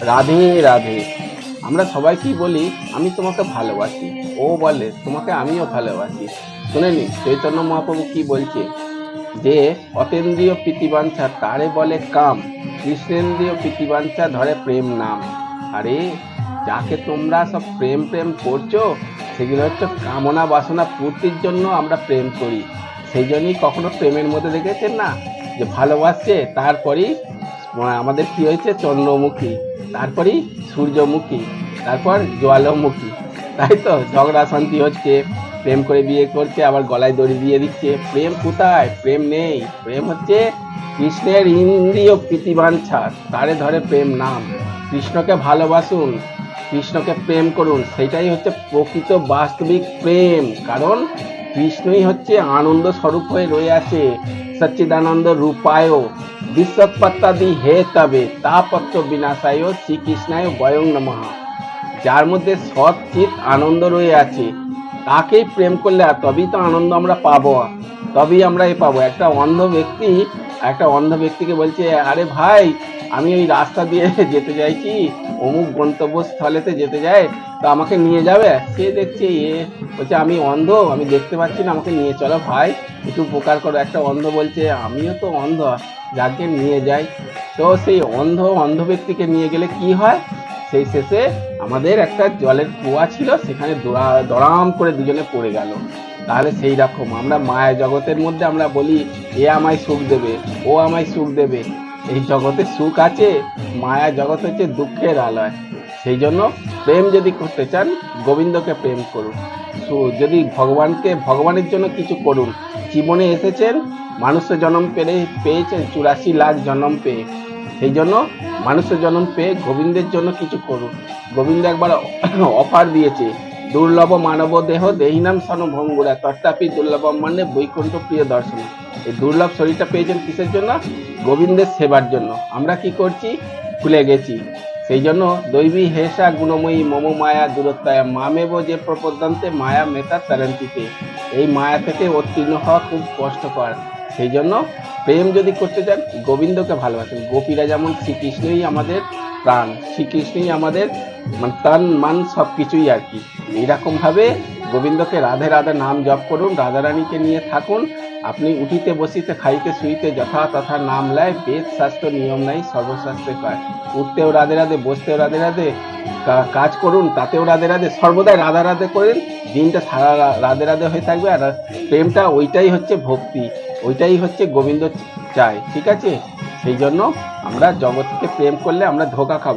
রাধে রাধে। আমরা সবাই কি বলি, আমি তোমাকে ভালোবাসি, ও বলে তোমাকে আমিও ভালোবাসি। শুনে নি চৈতন্য মহাপ্রভু কি বলছে, যে অতেন্দ্রিয় প্রীতিবাঞ্ছা তারে বলে কাম, কৃষ্ণেন্দ্রিয় প্রীতিবাঞ্ছা ধরে প্রেম নাম। আরে যাকে তোমরা সব প্রেম প্রেম করছো, সেগুলো হচ্ছে কামনা বাসনা পূর্তির জন্য আমরা প্রেম করি। সেই জন্যই কখনো প্রেমের মধ্যে দেখেছেন না যে ভালোবাসছে, তারপরই আমাদের কি হয়েছে, চন্দ্রমুখী, তারপরই সূর্যমুখী, তারপর জ্বালামুখী। তাই তো ঝগড়া শান্তি হচ্ছে, প্রেম করে বিয়ে করছে, আবার গলায় দড়ি দিয়ে দিচ্ছে। প্রেম কোথায়? প্রেম নেই। প্রেম হচ্ছে কৃষ্ণের ইন্দ্রিয় প্রীতিবাঞ্ছা তারে ধরে প্রেম নাম। কৃষ্ণকে ভালোবাসুন, কৃষ্ণকে প্রেম করুন, সেটাই হচ্ছে প্রকৃত বাস্তবিক প্রেম। কারণ কৃষ্ণই হচ্ছে আনন্দ স্বরূপ হয়ে রয়ে আছে, সচ্চিদানন্দ রূপায় বিশ্বপত্তাদি হে তবে তাপত্র বিনাশায় শ্রীকৃষ্ণায় বয়ং নমঃ। যার মধ্যে সৎ চিত আনন্দ রয়ে আছে, তাকেই প্রেম করলে তবেই তো আনন্দ আমরা পাবো, তবেই আমরা পাবো। একটা অন্ধ ব্যক্তিকে বলছে, আরে ভাই আমি ওই রাস্তা দিয়ে যেতে চাইছি, অমুক গন্তব্যস্থলেতে যেতে যায়, তো আমাকে নিয়ে যাবে? সে দেখছে বলছে আমি অন্ধ, আমি দেখতে পাচ্ছি না, আমাকে নিয়ে চলো ভাই, একটু উপকার করো। একটা অন্ধ বলছে আমিও তো অন্ধ, যাকে নিয়ে যাই। তো সেই অন্ধ ব্যক্তিকে নিয়ে গেলে কি হয়, সেই শেষে আমাদের একটা জলের কুয়া ছিল, সেখানে দড়াম করে দুজনে পড়ে গেল। তাহলে সেই রকম আমরা মায়া জগতের মধ্যে আমরা বলি এ আমায় সুখ দেবে, ও আমায় সুখ দেবে। এই জগতে সুখ আছে, মায়া জগৎ হচ্ছে দুঃখের আলয়। সেই জন্য প্রেম যদি করতে চান, গোবিন্দকে প্রেম করুন। যদি ভগবানের জন্য কিছু করুন। জীবনে এসেছেন, মানুষের জন্ম পেয়েছেন 84 লাখ জন্ম পেয়ে। সেই জন্য মানুষের জন্ম পেয়ে গোবিন্দের জন্য কিছু করুন। গোবিন্দ একবার অফার দিয়েছে, দুর্লভ মানব দেহ দেহিনাম সনভঙ্গুরা তথাপি দুর্লভ মানে বৈকুণ্ঠ প্রিয় দর্শন। এই দুর্লভ শরীরটা পেয়েছেন কিসের জন্য? গোবিন্দের সেবার জন্য। আমরা কি করছি? ভুলে গেছি। সেই জন্য দৈবী হেসা গুণময়ী মম মায়া দূরত্বায় মামেব যে প্রপদ্যন্তে মায়া মেতা তারন্তিতে। এই মায়া থেকে উত্তীর্ণ হওয়া খুব কষ্টকর। সেই জন্য প্রেম যদি করতে চান, গোবিন্দকে ভালোবাসেন। গোপীরা যেমন শ্রীকৃষ্ণই আমাদের প্রাণ, শ্রীকৃষ্ণই আমাদের তন মান সব কিছুই আর কি। এইরকম ভাবে গোবিন্দকে রাধে রাধে নাম জপ করুন, রাধারানীকে নিয়ে থাকুন। আপনি উঠিতে বসিতে খাইতে শুইতে যথা তথা নাম লয়, বেদ শাস্ত্র নিয়ম নাই সর্বশাস্ত্রে কয়। উঠতেও রাধে রাধে, বসতেও রাধে রাধে, কাজ করুন তাতেও রাধে রাধে, সর্বদাই রাধা রাধে করেন, দিনটা সারা রাধে রাধে হয়ে থাকবে। আর প্রেমটা ওইটাই হচ্ছে ভক্তি, ওইটাই হচ্ছে গোবিন্দ চায়। ঠিক আছে? সেই জন্য আমরা জগৎকে প্রেম করলে আমরা ধোঁকা খাবো।